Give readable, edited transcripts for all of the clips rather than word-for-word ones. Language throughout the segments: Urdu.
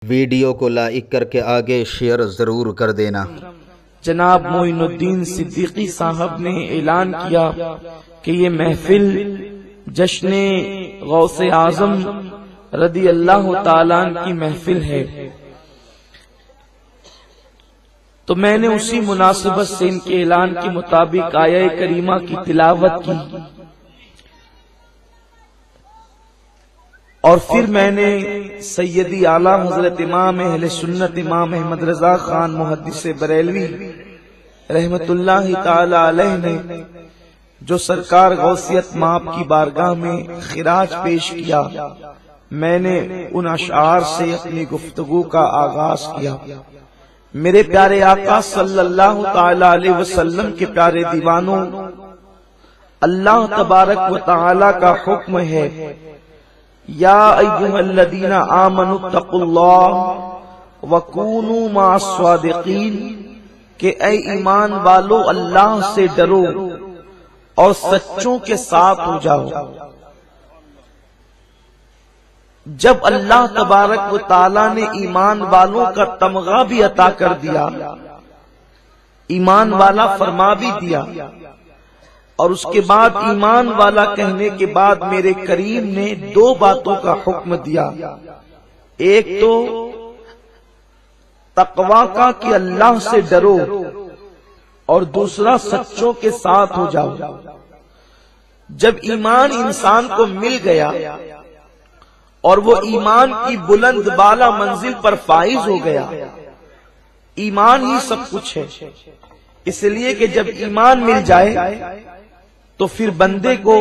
ویڈیو کو لائک کر کے آگے شیئر ضرور کر دینا۔ جناب معین الدین صدیقی صاحب نے اعلان کیا کہ یہ محفل جشن غوث اعظم رضی اللہ تعالیٰ عنہ کی محفل ہے، تو میں نے اسی مناسبت سے ان کے اعلان کے مطابق آیہ کریمہ کی تلاوت کی، اور پھر میں نے سیدی اعلیٰ حضرت امام اہل سنت امام احمد رضا خان محدث بریلوی رحمت اللہ تعالی علیہ نے جو سرکار غوثیت مآب کی بارگاہ میں خراج پیش کیا، میں نے ان اشعار سے اپنی گفتگو کا آغاز کیا۔ میرے پیارے آقا صلی اللہ تعالی علیہ وسلم کے پیارے دیوانوں، اللہ تبارک و تعالی کا حکم ہے، یا ایھا الذین آمنوا اتقوا اللہ وکونوا مع الصادقین، کہ اے ایمان والو اللہ سے ڈرو اور سچوں کے ساتھ ہو جاؤ۔ جب اللہ تبارک و تعالی نے ایمان والوں کا تمغہ بھی عطا کر دیا، ایمان والا فرما بھی دیا، اور اس کے بعد ایمان والا کہنے کے بعد میرے کریم نے دو باتوں کا حکم دیا، ایک تو تقوی کا کہ اللہ سے ڈرو، اور دوسرا سچوں کے ساتھ ہو جاؤ۔ جب ایمان انسان کو مل گیا اور وہ ایمان کی بلند بالا منزل پر فائز ہو گیا، ایمان ہی سب کچھ ہے، اس لیے کہ جب ایمان مل جائے تو پھر بندے کو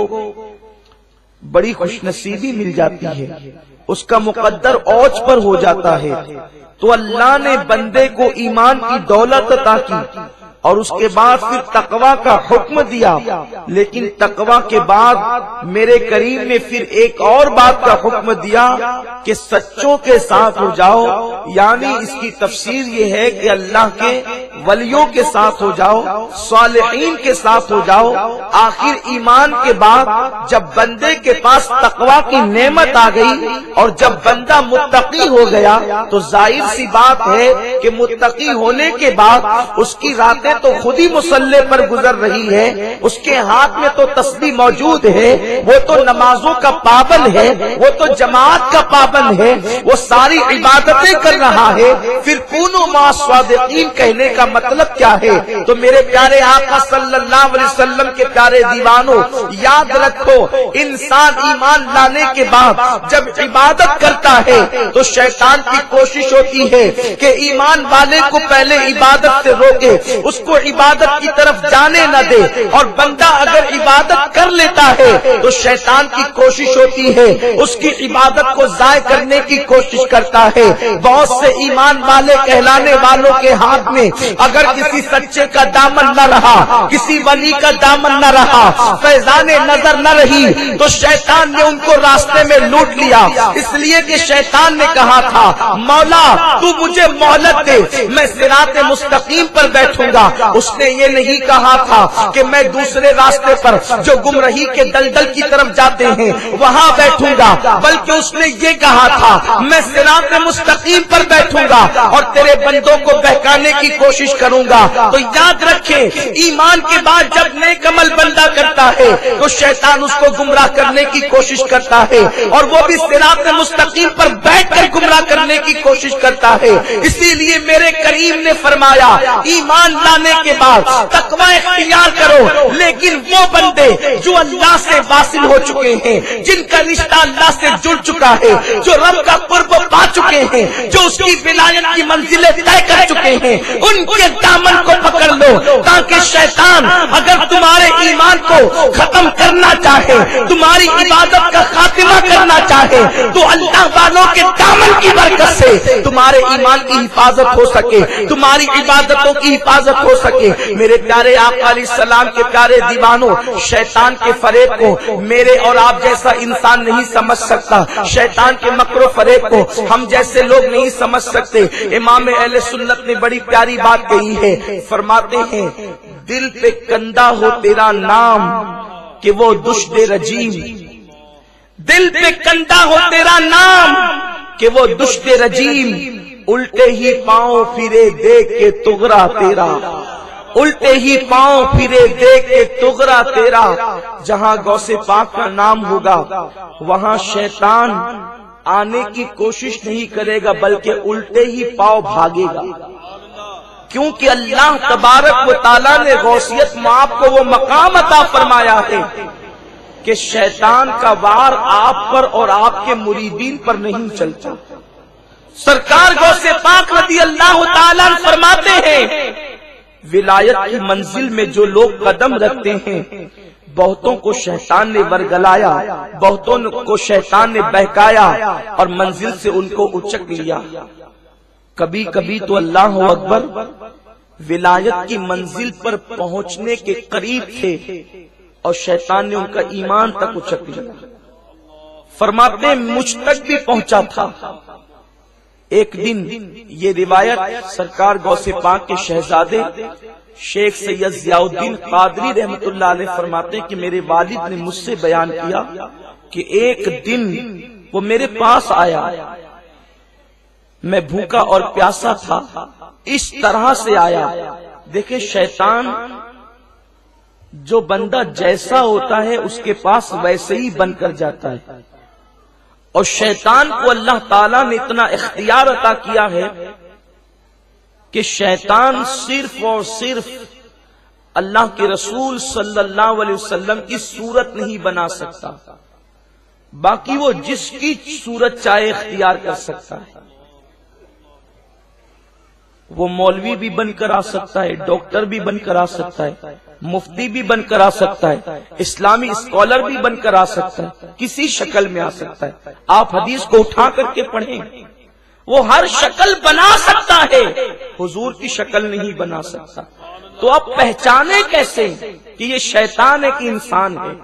بڑی خوش نصیبی مل جاتی ہے، اس کا مقدر اوج پر ہو جاتا ہے۔ تو اللہ نے بندے کو ایمان کی دولت عطا کی اور اس کے بعد پھر تقوی کا حکم دیا، لیکن تقوی کے بعد میرے کریم نے پھر ایک اور بات کا حکم دیا کہ سچوں کے ساتھ ہو جاؤ، یعنی اس کی تفسیر یہ ہے کہ اللہ کے ولیوں کے ساتھ ہو جاؤ، صالحین کے ساتھ ہو جاؤ۔ آخر ایمان کے بعد جب بندے کے پاس تقوی کی نعمت آ گئی اور جب بندہ متقی ہو گیا تو ظاہر سی بات ہے کہ متقی ہونے کے بعد اس کی راتیں تو خود ہی مصلی پر گزر رہی ہے، اس کے ہاتھ میں تو تسبیح موجود ہے، وہ تو نمازوں کا پابند ہے، وہ تو جماعت کا پابند ہے، وہ ساری عبادتیں کر رہا ہے، پھر کونوا مع الصادقین کہنے کا مطلب کیا ہے؟ تو میرے پیارے آقا صلی اللہ علیہ وسلم کے پیارے دیوانوں، یاد رکھو انسان ایمان لانے کے بعد جب عبادت کرتا ہے تو شیطان کی کوشش ہوتی ہے کہ ایمان والے کو پہلے عبادت سے روکے، اس کو عبادت کی طرف جانے نہ دے، اور بندہ اگر عبادت کر لیتا ہے تو شیطان کی کوشش ہوتی ہے اس کی عبادت کو ضائع کرنے کی کوشش کرتا ہے۔ بہت سے ایمان والے کہلانے والوں کے ہاتھ میں اگر کسی سچے کا دامن نہ رہا، کسی ولی کا دامن نہ رہا، فیضان نظر نہ رہی، تو شیطان نے ان کو راستے میں لوٹ لیا، اس لیے کہ شیطان نے کہا تھا مولا تو مجھے مہلت دے، میں صراط مستقیم پر بیٹھوں گا۔ اس نے یہ نہیں کہا تھا کہ میں دوسرے راستے پر جو گمراہی کے دلدل کی طرف جاتے ہیں وہاں بیٹھوں گا، بلکہ اس نے یہ کہا تھا میں صراط مستقیم پر بیٹھوں گا اور تیرے بندوں کو بہکانے کی کوشش کروں گا۔ تو یاد رکھیں ایمان کے بعد جب نیک عمل بندہ کرتا ہے تو شیطان اس کو گمراہ کرنے کی کوشش کرتا ہے، اور وہ بھی صراط مستقیم پر بیٹھ کر گمراہ کرنے کی کوشش کرتا ہے۔ اسی لیے میرے کریم نے فرمایا ایمان لانے کے بعد تقوی اختیار کرو، لیکن وہ بندے جو اللہ سے واصل ہو چکے ہیں، جن کا رشتہ اللہ سے جڑ چکا ہے، جو رب کا قرب پا چکے ہیں، جو اس کی ولایت کی منزلیں طے کر چکے ہیں، ان کے دامن کو پکڑ لو، تاکہ شیطان اگر تمہارے ایمان کو ختم کرنا چاہے، تمہاری عبادت کا خاتمہ کرنا چاہے، تو اللہ والوں کے دامن کی برکت سے تمہارے ایمان کی حفاظت ہو سکے، تمہاری عبادتوں کی حفاظت ہو سکے۔ میرے پیارے آقا علیہ السلام کے پیارے دیوانوں، شیطان کے فریب کو میرے اور آپ جیسا انسان نہیں سمجھ سکتا، شیطان کے مکر و فریب کو ہم جیسے لوگ نہیں سمجھ سکتے۔ امام اہل سنت نے بڑی پیاری بات کہی ہے، فرماتے ہیں دل پہ کندہ ہو تیرا نام کہ وہ دشت رجیم، دل پہ کندہ ہو تیرا نام کہ وہ دشت رجیم الٹے ہی پاؤں پھرے دیکھ کے تغرا تیرا، الٹے ہی پاؤں پھرے دیکھ کے تغرا تیرا، جہاں غوث پاک کا نام ہوگا وہاں شیطان آنے کی کوشش نہیں کرے گا بلکہ الٹے ہی پاؤں بھاگے گا، کیونکہ اللہ تبارک و تعالیٰ نے غوثیت میں آپ کو وہ مقام عطا فرمایا ہے کہ شیطان کا وار آپ پر اور آپ کے مریدین پر نہیں چلتا۔ سرکار غوث پاک رضی اللہ تعالیٰ فرماتے ہیں ولایت کی منزل میں جو لوگ قدم رکھتے ہیں بہتوں کو شیطان نے ورگلایا، بہتوں کو شیطان نے بہکایا اور منزل سے ان کو اچک لیا۔ کبھی کبھی تو اللہ اکبر ولایت کی منزل پر پہنچنے کے قریب تھے اور شیطان نے ان کا ایمان تک اچک لیا۔ فرماتے ہیں مجھ تک بھی پہنچا تھا۔ ایک دن یہ روایت سرکار غوث پاک کے شہزادے شیخ سید ضیاء الدین قادری رحمت اللہ علیہ فرماتے ہیں کہ میرے والد نے مجھ سے بیان کیا کہ ایک دن وہ میرے پاس آیا، میں بھوکا اور پیاسا تھا، اس طرح سے آیا۔ دیکھیں شیطان جو بندہ جیسا ہوتا ہے اس کے پاس ویسے ہی بن کر جاتا ہے، اور شیطان کو اللہ تعالیٰ نے اتنا اختیار عطا کیا ہے کہ شیطان صرف اور صرف اللہ کے رسول صلی اللہ علیہ وسلم کی صورت نہیں بنا سکتا، باقی وہ جس کی صورت چاہے اختیار کر سکتا ہے۔ وہ مولوی بھی بن کر آ سکتا ہے، ڈاکٹر بھی بن کر آ سکتا ہے، مفتی بھی بن کر آ سکتا ہے، اسلامی اسکالر بھی بن کر آ سکتا ہے، کسی شکل میں آ سکتا ہے۔ آپ حدیث کو اٹھا کر کے پڑھیں، وہ ہر شکل بنا سکتا ہے، حضور کی شکل نہیں بنا سکتا۔ تو اب پہچانے کیسے کہ یہ شیطان ہے کہ انسان ہے؟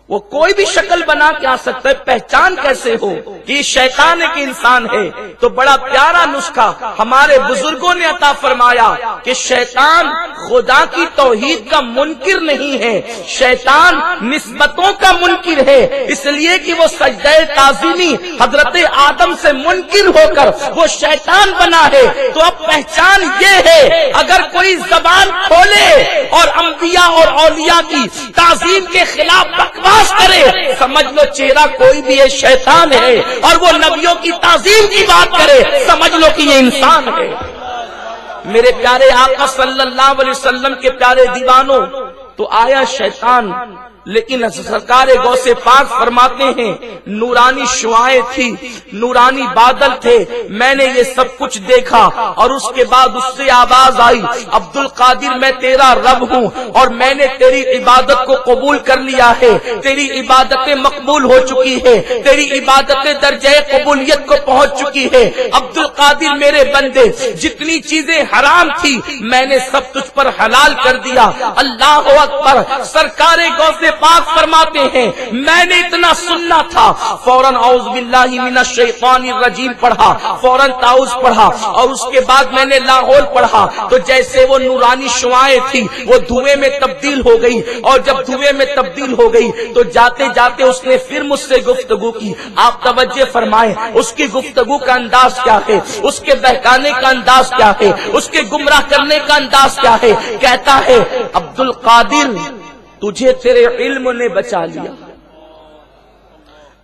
وہ کوئی بھی شکل بنا کے آ سکتا ہے، پہچان کیسے ہو کہ یہ شیطان ہے کہ انسان ہے؟ تو بڑا پیارا نسخہ ہمارے بزرگوں نے عطا فرمایا کہ شیطان خدا کی توحید کا منکر نہیں ہے، شیطان نسبتوں کا منکر ہے، اس لیے کہ وہ سجدہ تعظیمی حضرت آدم سے منکر ہو کر وہ شیطان بنا ہے۔ تو اب پہچان یہ ہے، اگر کوئی زبان کھولے اور انبیاء اور اولیاء کی تعظیم کے خلاف بکواس کرے، سمجھ لو چہرہ کوئی بھی ہے، شیطان ہے، اور وہ نبیوں کی تعظیم کی بات کرے، سمجھ لو کہ یہ انسان ہے۔ میرے پیارے آقا صلی اللہ علیہ وسلم کے پیارے دیوانوں، تو آیا شیطان، لیکن سرکار غوث پاک فرماتے ہیں نورانی شعائیں تھی، نورانی بادل تھے، میں نے یہ سب کچھ دیکھا، اور اس کے بعد اس سے آواز آئی عبد القادر میں تیرا رب ہوں اور میں نے تیری عبادت کو قبول کر لیا ہے، تیری عبادتیں مقبول ہو چکی ہے، تیری عبادتیں درجہ قبولیت کو پہنچ چکی ہے۔ عبد القادر میرے بندے، جتنی چیزیں حرام تھی میں نے سب تجھ پر حلال کر دیا۔ اللہ اکبر۔ سرکار غوث پاک فرماتے ہیں میں نے اتنا سننا تھا، فوراً اعوذ باللہ من الشیطان الرجیم پڑھا، فوراً تعوذ پڑھا، اور اس کے بعد میں نے لاحول پڑھا، تو جیسے وہ نورانی شعائیں تھی وہ دھوئیں میں تبدیل ہو گئی، اور جب دھوئیں میں تبدیل ہو گئی تو جاتے جاتے اس نے پھر مجھ سے گفتگو کی۔ آپ توجہ فرمائیں اس کی گفتگو کا انداز کیا ہے، اس کے بہکانے کا انداز کیا ہے، اس کے گمراہ کرنے کا انداز کیا ہے۔ کہتا ہے عبد القادر تجھے تیرے علم نے بچا لیا،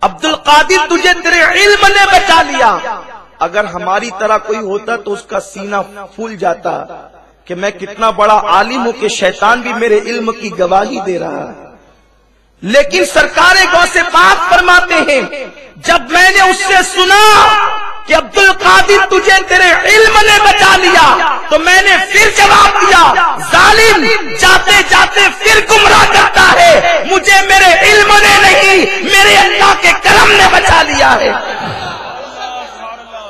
عبد القادر تجھے تیرے علم نے بچا لیا۔ اگر ہماری طرح کوئی ہوتا تو اس کا سینہ پھول جاتا کہ میں کتنا بڑا عالم ہوں کہ شیطان بھی میرے علم کی گواہی دے رہا ہے۔ لیکن سرکار غوث پاک فرماتے ہیں جب میں نے اس سے سنا کہ عبد القادر تجھے تیرے علم نے بچا لیا تو میں نے پھر جواب دیا ظالم جاتے جاتے پھر گمراہ کرتا ہے، مجھے میرے علم نے نہیں میرے اللہ کے کرم نے بچا لیا ہے۔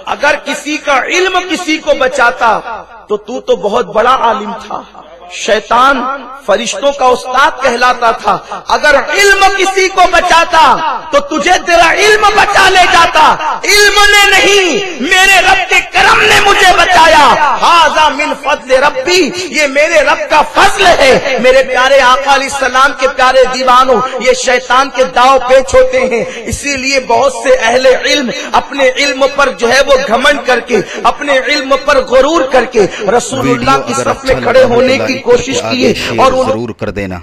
اگر کسی کا علم کسی کو بچاتا تو بہت بڑا عالم تھا، شیطان فرشتوں کا استاد کہلاتا تھا۔ اگر علم کسی کو بچاتا تو تجھے تیرا علم بچا لے جاتا، علم نے نہیں میرے رب کے کرم نے مجھے بچا فرمایا ھذا من فضل ربی، یہ میرے رب کا فضل ہے۔ میرے پیارے آقا علیہ السلام کے پیارے دیوانوں، یہ شیطان کے داؤ پیچ ہوتے ہیں، اسی لیے بہت سے اہل علم اپنے علم پر جو ہے وہ گھمنڈ کر کے، اپنے علم پر غرور کر کے رسول اللہ کی صف میں کھڑے ہونے کی کوشش کیے اور ضرور کر دینا۔